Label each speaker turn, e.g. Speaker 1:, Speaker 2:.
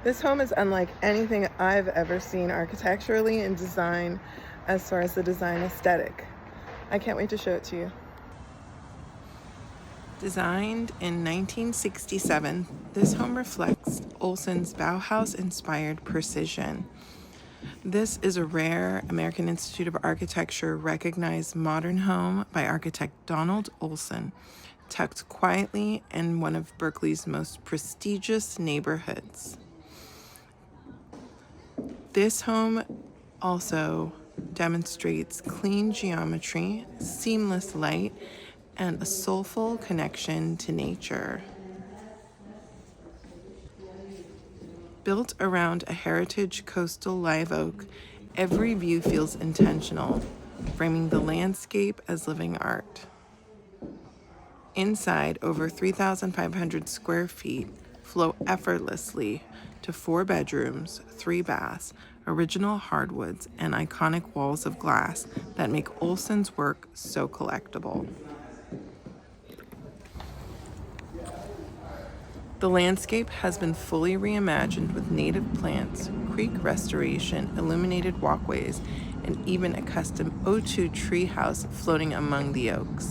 Speaker 1: This home is unlike anything I've ever seen architecturally and design as far as the design aesthetic. I can't wait to show it to you. Designed in 1967, this home reflects Olson's Bauhaus-inspired precision. This is a rare American Institute of Architecture recognized modern home by architect Donald Olson, tucked quietly in one of Berkeley's most prestigious neighborhoods. This home also demonstrates clean geometry, seamless light, and a soulful connection to nature. Built around a heritage coastal live oak, every view feels intentional, framing the landscape as living art. Inside, over 3,500 square feet flow effortlessly to 4 bedrooms, 3 baths, original hardwoods, and iconic walls of glass that make Olson's work so collectible. The landscape has been fully reimagined with native plants, creek restoration, illuminated walkways, and even a custom O2 treehouse floating among the oaks.